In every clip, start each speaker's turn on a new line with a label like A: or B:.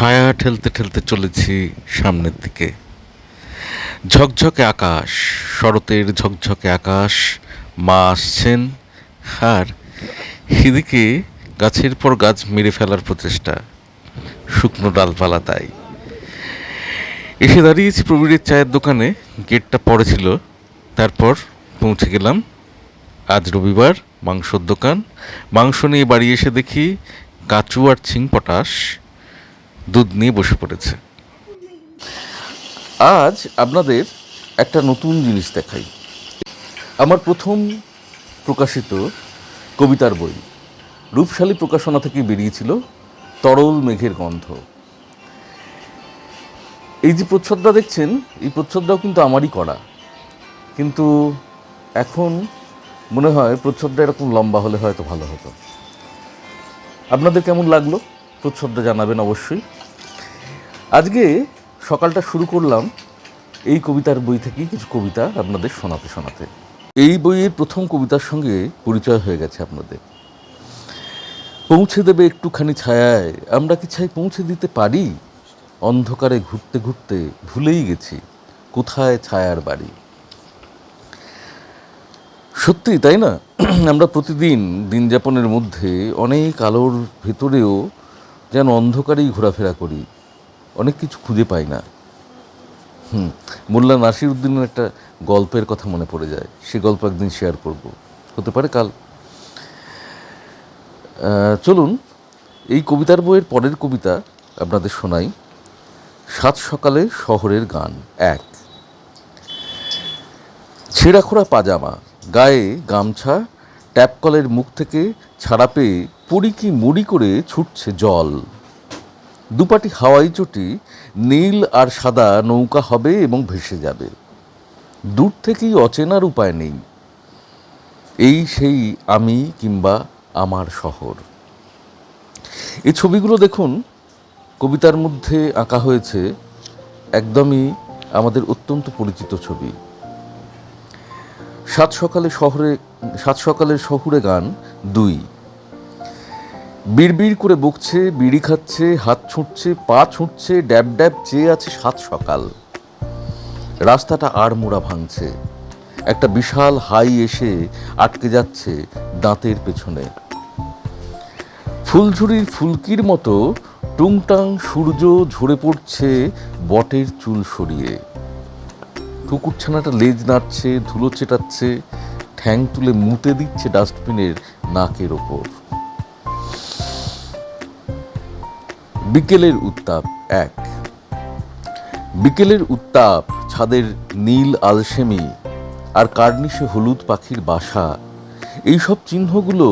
A: ছায়া ঠেলতে ঠেলতে চলেছি সামনের দিকে। ঝকঝকে আকাশ, শরতের ঝকঝকে আকাশ, মা আসছেন। আর এদিকে গাছের পর গাছ মেরে ফেলার প্রচেষ্টা, শুকনো ডালপালা তাই। এসে দাঁড়িয়েছি প্রবীরের চায়ের দোকানে, গেটটা পড়ে ছিল। তারপর পৌঁছে গেলাম। আজ রবিবার, মাংসর দোকান। মাংস নিয়ে বাড়ি এসে দেখি কাচু আর ছিং পটাশ দুধ নিয়ে বসে পড়েছে। আজ আপনাদের একটা নতুন জিনিস দেখাই। আমার প্রথম প্রকাশিত কবিতার বই রূপশালী প্রকাশনা থেকে বেরিয়েছিল তরল মেঘের গন্ধ। এই যে প্রচ্ছদটা দেখছেন, এই প্রচ্ছদটাও কিন্তু আমারই করা, কিন্তু এখন মনে হয় প্রচ্ছদটা এরকম লম্বা হলে হয়তো ভালো হতো। আপনাদের কেমন লাগলো প্রচ্ছদটা জানাবেন অবশ্যই। আজকে সকালটা শুরু করলাম এই কবিতার বই থেকেই কিছু কবিতা আপনাদের শোনাতে শোনাতে। এই বইয়ের প্রথম কবিতার সঙ্গে পরিচয় হয়ে গেছে আপনাদের। পৌঁছে দেবে একটুখানি ছায়ায়, আমরা কি ছাই পৌঁছে দিতে পারি? অন্ধকারে ঘুরতে ঘুরতে ভুলেই গেছি কোথায় ছায়ার বাড়ি। সত্যি তাই না? আমরা প্রতিদিন দিন যাপনের মধ্যে অনেক আলোর ভেতরেও যেন অন্ধকারেই ঘোরাফেরা করি, অনেক কিছু খুঁজে পাই না। মোল্লা নাসির উদ্দিনের একটা গল্পের কথা মনে পড়ে যায়, সে গল্প একদিন শেয়ার করব, হতে পারে কাল। চলুন এই কবিতার বইয়ের পরের কবিতা আপনাদের শোনাই। সাত সকালে শহরের গান। এক, ছেঁড়াখোড়া পাজামা, গায়ে গামছা, ট্যাপকলের মুখ থেকে ছাড়া পেয়ে পড়ি কি মুড়ি করে ছুটছে জল। দুপাটি হাওয়াই চটি, নীল আর সাদা নৌকা হবে এবং ভেসে যাবে। দূর থেকেই অচেনার উপায় নেই, এই সেই আমি কিংবা আমার শহর। এই ছবিগুলো দেখুন, কবিতার মধ্যে আঁকা হয়েছে, একদমই আমাদের অত্যন্ত পরিচিত ছবি। সাত সকালের শহুরে গান। দুই, বিড়বিড় করে বকছে, বিড়ি খাচ্ছে, হাত ছুঁটছে, পা ছুঁটছে, ড্যাব ড্যাব চেয়ে আছে সাত সকাল। রাস্তাটা আড়মোড়া ভাঙছে, একটা বিশাল হাই এসে আটকে যাচ্ছে দাঁতের পেছনে। ফুলঝুরির ফুলকির মতো টুংটাং সূর্য ঝরে পড়ছে বটের চুল সরিয়ে। কুকুরছানাটা লেজ নাড়ছে, ধুলো চেটাচ্ছে, ঠ্যাং তুলে মুতে দিচ্ছে ডাস্টবিনের নাকের ওপর। বিকেলের উত্তাপ। এক, বিকেলের উত্তাপ, ছাদের নীল আলসেমি আর কার্নিশে হলুদ পাখির বাসা, এইসব চিহ্নগুলো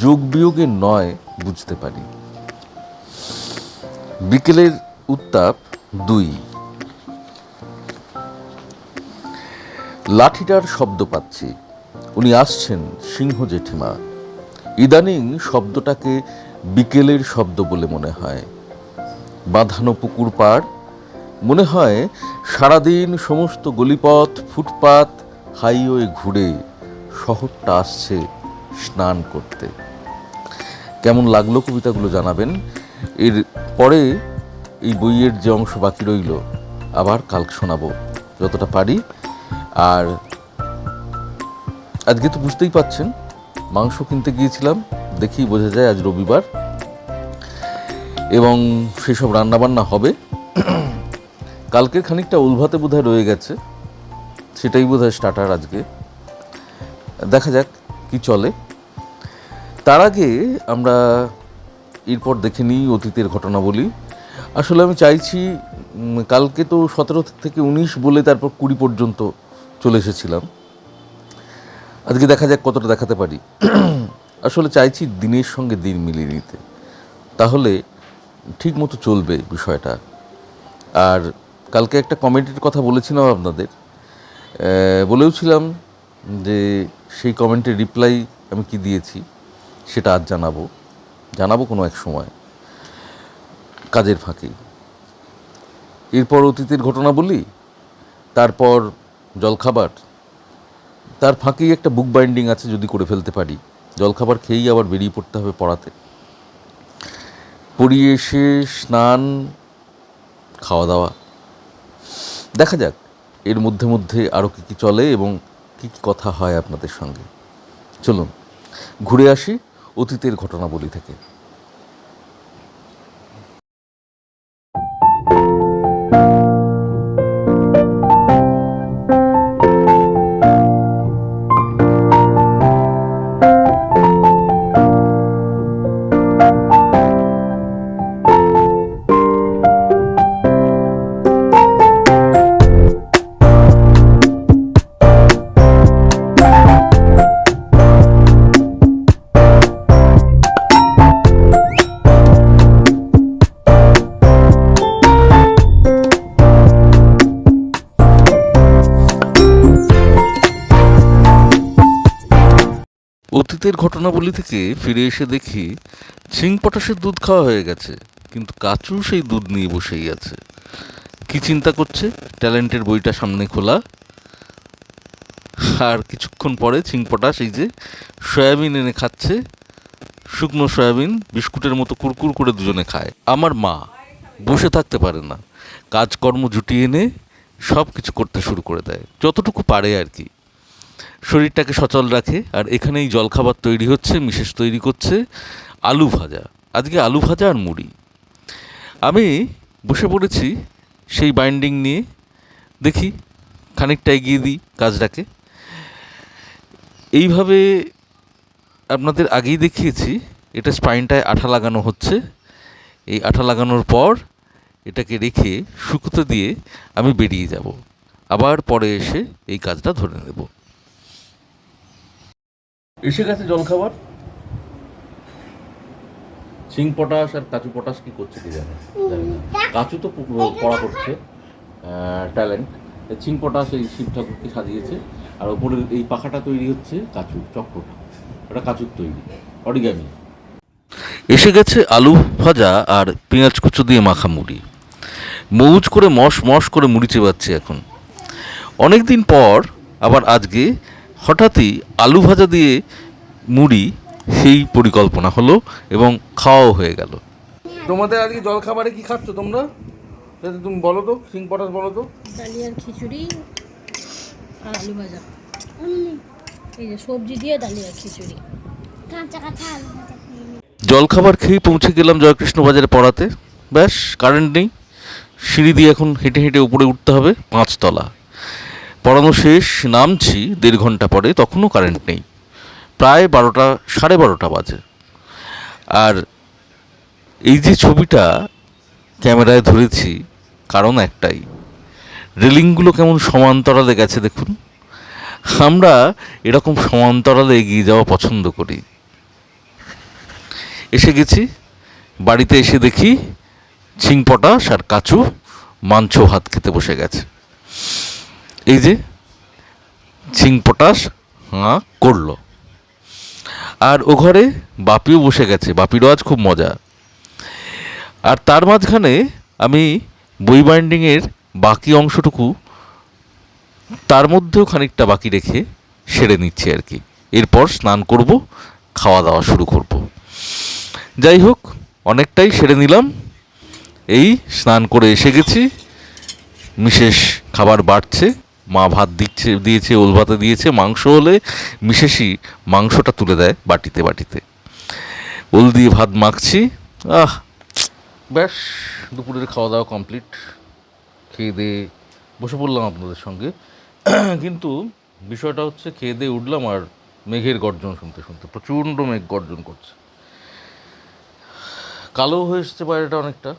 A: যোগ বিয়োগের নয়, বুঝতে পারি। বিকেলের উত্তাপ। দুই, লাঠিটার শব্দ পাচ্ছি, উনি আসছেন, সিংহ জেঠিমা। ইদানিং শব্দটাকে বিকেলের শব্দ বলে মনে হয়। বাঁধানো পুকুর পাড়, মনে হয় সারাদিন সমস্ত গলিপথ, ফুটপাত, হাইওয়ে ঘুরে শহরটা আসছে স্নান করতে। কেমন লাগলো কবিতাগুলো জানাবেন। এর পরে এই বইয়ের যে অংশ বাকি রইল আবার কাল শোনাবো যতটা পারি। আর আজকে তো বুঝতেই পাচ্ছেন, মাংস কিনতে গিয়েছিলাম, দেখেই বোঝা যায় আজ রবিবার, এবং সেসব রান্নাবান্না হবে। কালকের খানিকটা উলভাতে বোধহয় রয়ে গেছে, সেটাই বোধহয় স্টার্টার আজকে, দেখা যাক কি চলে। তার আগে আমরা এরপর দেখে নিই অতীতের ঘটনাবলী। আসলে আমি চাইছি, কালকে তো 17 থেকে 19 বলে তারপর 20 পর্যন্ত চলে এসেছিলাম, আজকে দেখা যাক কতটা দেখাতে পারি। আসলে চাইছি দিনের সঙ্গে দিন মিলিয়ে নিতে, তাহলে ঠিক মতো চলবে বিষয়টা। আর কালকে একটা কমেন্টের কথা বলেছিলাম আপনাদের, বলেওছিলাম যে সেই কমেন্টের রিপ্লাই আমি কি দিয়েছি সেটা আজ জানাবো কোনো এক সময়, কাজের ফাঁকি। এরপর অতীতের ঘটনা বলি, তারপর জলখাবার, তার ফাঁকেই একটা বুক বাইন্ডিং আছে, যদি করে ফেলতে পারি। জলখাবার খেয়েই আবার বেরিয়ে পড়তে হবে পড়াতে। পড়িয়ে এসে স্নান খাওয়া দাওয়া। দেখা যাক এর মধ্যে মধ্যে আরও কী কী চলে এবং কী কী কথা হয় আপনাদের সঙ্গে। চলুন ঘুরে আসি অতীতের ঘটনাবলী থেকে। অতীতের ঘটনাবলী থেকে ফিরে এসে দেখি ছিং পটাশের দুধ খাওয়া হয়ে গেছে, কিন্তু কাচু সেই দুধ নিয়ে বসেই আছে। কি চিন্তা করছে? ট্যালেন্টের বইটা সামনে খোলা। আর কিছুক্ষণ পরে ছিং পটাশ এই যে সয়াবিন এনে খাচ্ছে, শুকনো সয়াবিন বিস্কুটের মতো কুরকুর করে দুজনে খায়। আমার মা বসে থাকতে পারে না, কাজকর্ম জুটিয়ে এনে সব কিছু করতে শুরু করে দেয়, যতটুকু পারে আর কি, শরীরটাকে সচল রাখে। আর এখানেই জলখাবার তৈরি হচ্ছে, মিসেস তৈরি করছে আলু ভাজা। আজকে আলু ভাজা আর মুড়ি। আমি বসে পড়েছি সেই বাইন্ডিং নিয়ে, দেখি খানিকটা এগিয়ে দিই কাজটাকে। এইভাবে আপনাদের আগেই দেখিয়েছি, এটা স্পাইনটায় আঠা লাগানো হচ্ছে। এই আঠা লাগানোর পর এটাকে রেখে শুকোতে দিয়ে আমি বেরিয়ে যাব, আবার পরে এসে এই কাজটা ধরে নেব। এসে গেছে জলখাবার। ছিং পটাশ আর কাচু পটাশ কি করছে কি জানি না। কাচু তো পড়া করছে, ট্যালেন্ট। ছিং পটাশ এই শিব ঠাকুরকে সাজিয়েছে, আর ওপরের এই পাখাটা তৈরি হচ্ছে কাচু চক্রটা, ওটা কাচুর তৈরি, অরিগামি। এসে গেছে আলু ভাজা আর পেঁয়াজ কুচো দিয়ে মাখা মুড়ি। মৌজ করে মশ মশ করে মুড়ি চেবাচ্ছে এখন। অনেক দিন পর আবার আজকে হঠাৎই আলু ভাজা দিয়ে মুড়ি সেই পরিকল্পনা হলো এবং খাওয়াও হয়ে গেল। তোমাদের আজকে জলখাবারে কি খাচ্ছ তোমরা? তুমি বলো তো, সিং পটাশ বলো তো।
B: ডালিয়ার খিচুড়ি আর আলু ভাজা, এই যে সবজি দিয়ে ডালিয়ার খিচুড়ি।
A: জলখাবার খেয়ে পৌঁছে গেলাম জয়কৃষ্ণ বাজারে পড়াতে। ব্যাস, কারেন্ট নেই, সিঁড়ি দিয়ে এখন হেঁটে হেঁটে উপরে উঠতে হবে 5 তলা। পড়ানো শেষ, নামছি 1.5 ঘন্টা পরে, তখনও কারেন্ট নেই। প্রায় 12টা, 12:30 বাজে। আর এই যে ছবিটা ক্যামেরায় ধরেছি, কারণ একটাই, রেলিংগুলো কেমন সমান্তরালে গেছে দেখুন। আমরা এরকম সমান্তরালে এগিয়ে যাওয়া পছন্দ করি। এসে গেছি, বাড়িতে এসে দেখি ছিং পটাশ আর কাচু মাংস ভাত খেতে বসে গেছে। এই যে ছিং পটাশ হাঁ করলো, আর ও ঘরে বাপিও বসে গেছে, বাপিরও আজ খুব মজা। আর তার মাঝখানে আমি বই বাইন্ডিংয়ের বাকি অংশটুকু তার মধ্যেও খানিকটা বাকি রেখে সেরে নিচ্ছি আর কি। এরপর স্নান করব, খাওয়া দাওয়া শুরু করব। যাই হোক, অনেকটাই সেরে নিলাম। এই স্নান করে এসে গেছি, মিসেস খাবার বাড়ছে, মা ভাত দিয়েছে, ওল ভাতে দিয়েছে। মাংস হলে মিসেসই মাংসটা তুলে দেয় বাটিতে বাটিতে। ওল দিয়ে ভাত মাখছি। ব্যাস, দুপুরের খাওয়া দাওয়া কমপ্লিট। খেয়ে দিয়ে বসে পড়লাম আপনাদের সঙ্গে। কিন্তু বিষয়টা হচ্ছে, খেয়ে দিয়ে উঠলাম আর মেঘের গর্জন শুনতে শুনতে, প্রচণ্ড মেঘ গর্জন করছে। কালো হয়ে এসছে বাইরেটা অনেকটা,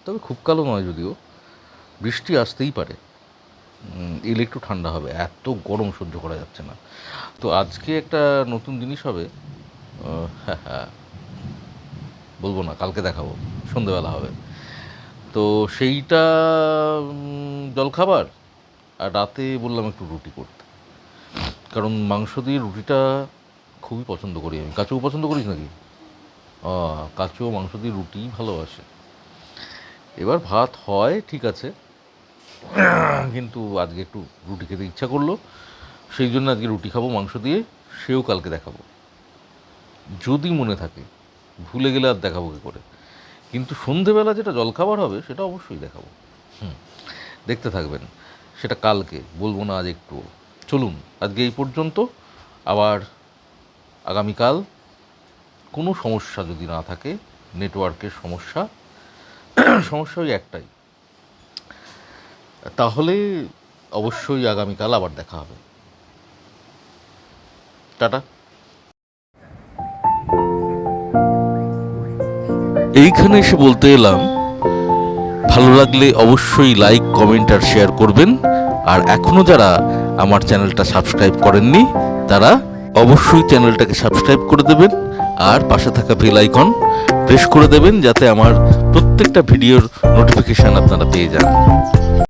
A: তবে খুব কালো নয়, যদিও বৃষ্টি আসতেই পারে। এলে একটু ঠান্ডা হবে, এত গরম সহ্য করা যাচ্ছে না। তো আজকে একটা নতুন জিনিস হবে, হ্যাঁ হ্যাঁ বলবো না, কালকে দেখাবো, সন্ধেবেলা হবে। তো সেইটা জলখাবার। আর রাতে বললাম একটু রুটি করতে, কারণ মাংস দিয়ে রুটিটা খুবই পছন্দ করি আমি। কাচুও পছন্দ করিস নাকি? কাচুও মাংস দিয়ে রুটি ভালোবাসে। এবার ভাত হয় ঠিক আছে, কিন্তু আজকে একটু রুটি খেতে ইচ্ছা করলো, সেই জন্য আজকে রুটি খাবো মাংস দিয়ে। সেও কালকে দেখাবো, যদি মনে থাকে। ভুলে গেলে আর দেখাবো কী করে। কিন্তু সন্ধেবেলা যেটা জলখাবার হবে সেটা অবশ্যই দেখাবো। দেখতে থাকবেন, সেটা কালকে বলবো না, আজ একটু। চলুন আজকে এই পর্যন্ত, আবার আগামীকাল কোনো সমস্যা যদি না থাকে, নেটওয়ার্কের সমস্যা ওই একটাই, তাহলে অবশ্যই আগামীকাল আবার দেখা হবে। টাটা। এইখানে এসে বলতে এলাম, ভালো লাগলে অবশ্যই লাইক, কমেন্ট আর শেয়ার করবেন। আর এখনও যারা আমার চ্যানেলটা সাবস্ক্রাইব করেননি, তারা অবশ্যই চ্যানেলটাকে সাবস্ক্রাইব করে দেবেন আর পাশে থাকা বেল আইকন প্রেস করে দেবেন, যাতে আমার প্রত্যেকটা ভিডিওর নোটিফিকেশান আপনারা পেয়ে যান।